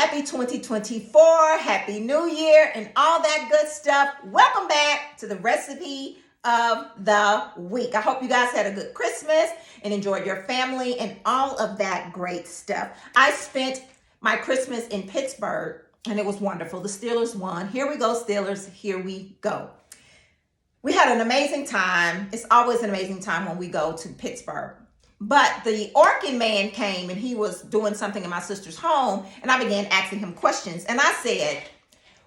Happy 2024, Happy New Year, and all that good stuff. Welcome back to the recipe of the week. I hope you guys had a good Christmas and enjoyed your family and all of that great stuff. I spent my Christmas in Pittsburgh and it was wonderful. The Steelers won. Here we go, Steelers. Here we go. We had an amazing time. It's always an amazing time when we go to Pittsburgh. But the Orkin man came and he was doing something in my sister's home, and I began asking him questions. And I said,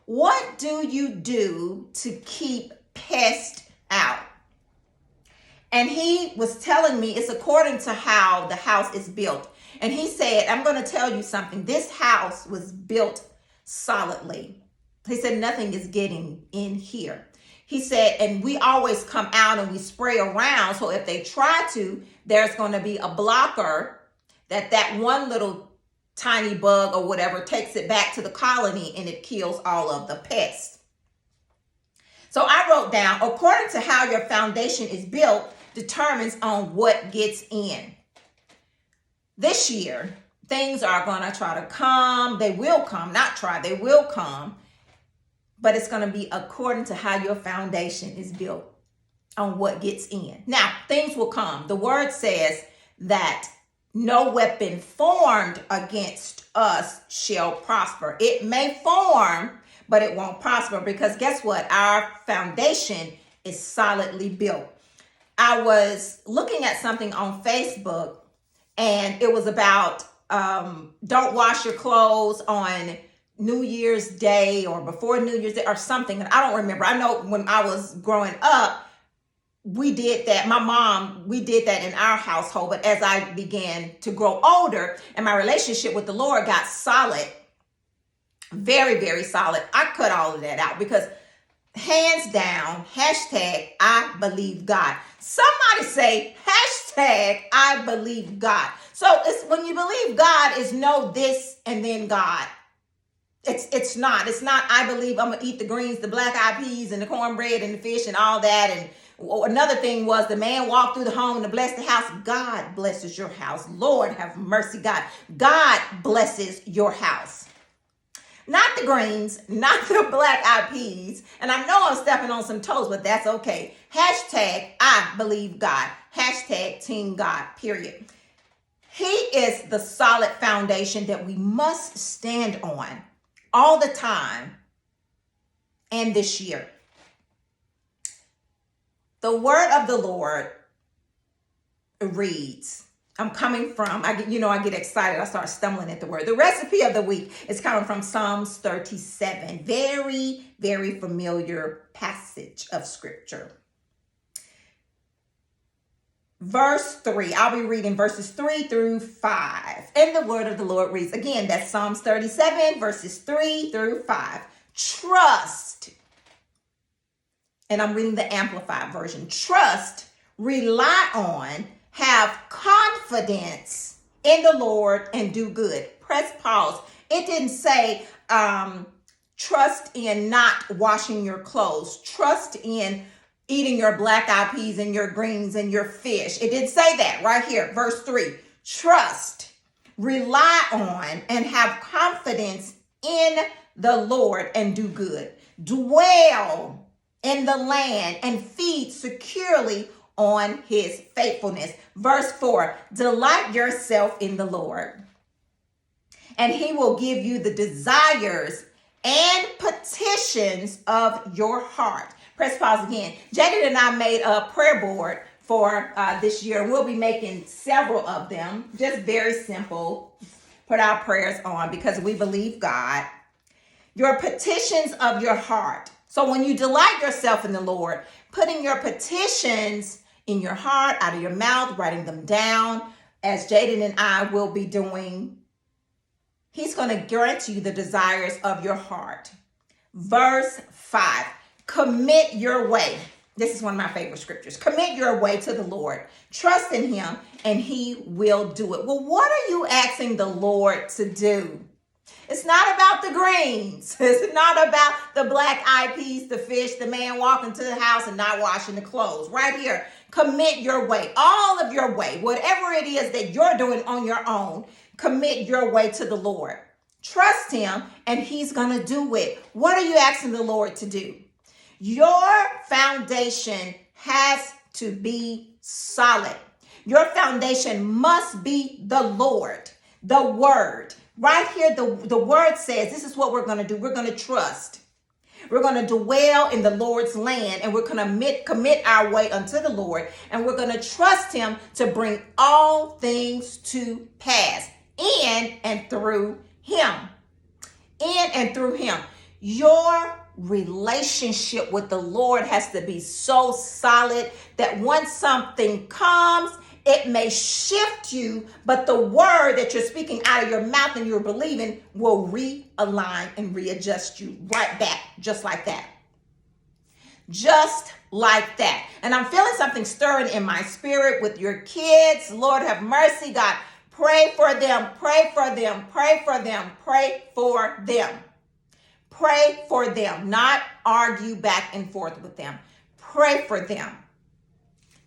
what do you do to keep pests out? And he was telling me it's according to how the house is built. And he said, I'm going to tell you something. This house was built solidly. He said, nothing is getting in here. He said, and we always come out and we spray around. So if they try to, there's going to be a blocker that one little tiny bug or whatever takes it back to the colony and it kills all of the pests. So I wrote down, according to how your foundation is built determines on what gets in. This year, things are going to try to come. They will come, not try, they will come. But it's going to be according to how your foundation is built on what gets in. Now, things will come. The word says that no weapon formed against us shall prosper. It may form, but it won't prosper because guess what? Our foundation is solidly built. I was looking at something on Facebook and it was about don't wash your clothes on New Year's Day or before New Year's Day or something. And I don't remember. I know when I was growing up, we did that. My mom, we did that in our household. But as I began to grow older and my relationship with the Lord got solid, very, very solid, I cut all of that out because hands down, hashtag I believe God. Somebody say hashtag I believe God. So it's when you believe God is know this and then God. It's not I believe I'm gonna eat the greens, the black eyed peas and the cornbread and the fish and all that. And another thing was the man walked through the home to bless the house. God blesses your house. Lord have mercy, God. God blesses your house. Not the greens, not the black eyed peas. And I know I'm stepping on some toes, but that's okay. Hashtag I believe God. Hashtag Team God, period. He is the solid foundation that we must stand on all the time and this year. The word of the Lord reads, I get excited. I start stumbling at the word. The recipe of the week is coming from Psalms 37. Very, very familiar passage of scripture. Verse 3, I'll be reading verses 3 through 5. And the word of the Lord reads, again, that's Psalms 37, verses 3 through 5. Trust, and I'm reading the Amplified version. Trust, rely on, have confidence in the Lord and do good. Press pause. It didn't say trust in not washing your clothes. Trust in eating your black eyed peas and your greens and your fish. It did say that right here, verse 3. Trust, rely on, and have confidence in the Lord and do good. Dwell in the land and feed securely on his faithfulness. Verse 4. Delight yourself in the Lord, and he will give you the desires and petitions of your heart. Press pause again. Jaden and I made a prayer board for this year. We'll be making several of them. Just very simple. Put our prayers on because we believe God. Your petitions of your heart. So when you delight yourself in the Lord, putting your petitions in your heart, out of your mouth, writing them down, as Jaden and I will be doing, he's going to grant you the desires of your heart. Verse 5. Commit your way. This is one of my favorite scriptures. Commit your way to the Lord. Trust in him and he will do it. Well, what are you asking the Lord to do? It's not about the greens. It's not about the black eyed peas, the fish, the man walking to the house and not washing the clothes. Right here, commit your way, all of your way, whatever it is that you're doing on your own, commit your way to the Lord. Trust him, and he's going to do it. What are you asking the Lord to do? Your foundation has to be solid. Your foundation must be the Lord, the word. Right here, the word says, this is what we're going to do. We're going to trust. We're going to dwell in the Lord's land, and we're going to commit our way unto the Lord, and we're going to trust him to bring all things to pass in and through him. In and through him. Your relationship with the Lord has to be so solid that once something comes, it may shift you, but the word that you're speaking out of your mouth and you're believing will realign and readjust you right back, just like that. Just like that. And I'm feeling something stirring in my spirit with your kids. Lord have mercy, God. Pray for them, pray for them, pray for them, pray for them. Pray for them, not argue back and forth with them. Pray for them.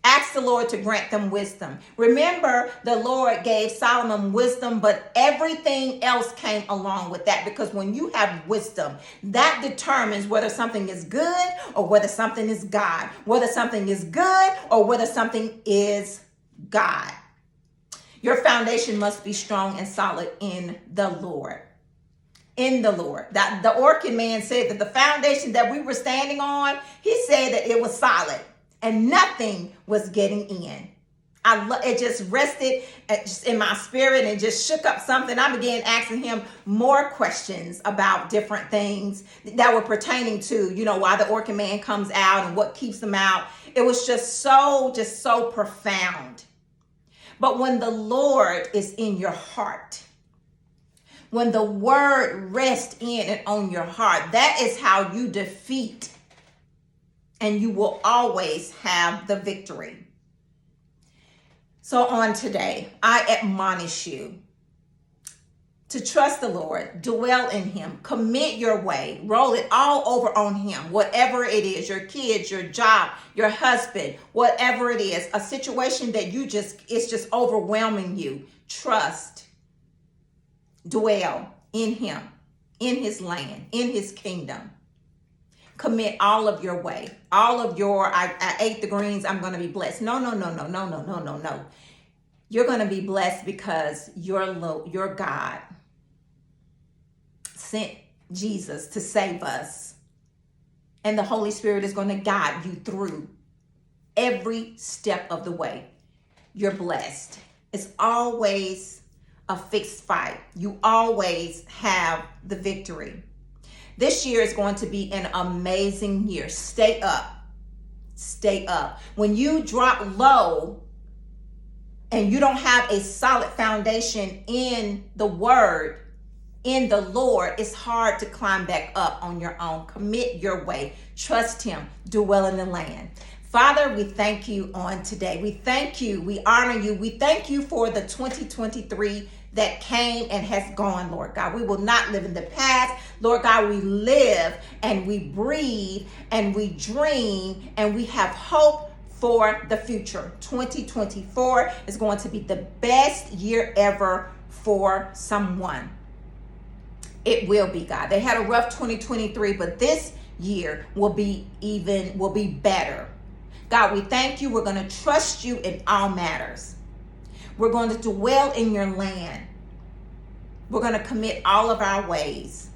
Ask the Lord to grant them wisdom. Remember, the Lord gave Solomon wisdom, but everything else came along with that, because when you have wisdom, that determines whether something is good or whether something is God, whether something is good or whether something is God. Your foundation must be strong and solid in the Lord. In the Lord. That the Orkin man said that the foundation that we were standing on, he said that it was solid and nothing was getting in. It just rested in my spirit and just shook up something. I began asking him more questions about different things that were pertaining to, why the Orkin man comes out and what keeps him out. It was just so profound. But when the Lord is in your heart, when the word rests in and on your heart, that is how you defeat, and you will always have the victory. So on today, I admonish you to trust the Lord, dwell in him, commit your way, roll it all over on him, whatever it is, your kids, your job, your husband, whatever it is, a situation that it's just overwhelming you. Trust, dwell in him, in his land, in his kingdom. Commit all of your way, all of your, I ate the greens, I'm going to be blessed. No. You're going to be blessed because your God sent Jesus to save us. And the Holy Spirit is going to guide you through every step of the way. You're blessed. It's always a fixed fight. You always have the victory. This year is going to be an amazing year. Stay up. Stay up. When you drop low and you don't have a solid foundation in the word, in the Lord, it's hard to climb back up on your own. Commit your way. Trust him. Dwell in the land. Father, we thank you on today. We thank you. We honor you. We thank you for the 2023 that came and has gone, Lord God. We will not live in the past. Lord God, we live and we breathe and we dream and we have hope for the future. 2024 is going to be the best year ever for someone. It will be, God. They had a rough 2023, but this year will be better. God, we thank you. We're going to trust you in all matters. We're going to dwell in your land. We're going to commit all of our ways.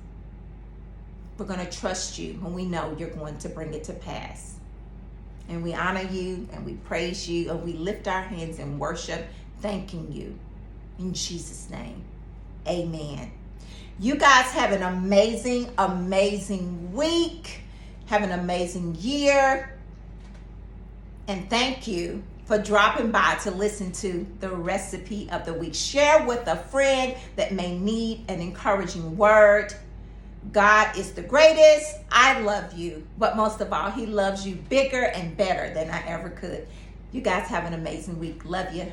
We're going to trust you when we know you're going to bring it to pass. And we honor you and we praise you and we lift our hands in worship, thanking you. In Jesus' name, amen. You guys have an amazing, amazing week. Have an amazing year. And thank you for dropping by to listen to the recipe of the week. Share with a friend that may need an encouraging word. God is the greatest. I love you. But most of all, he loves you bigger and better than I ever could. You guys have an amazing week. Love you.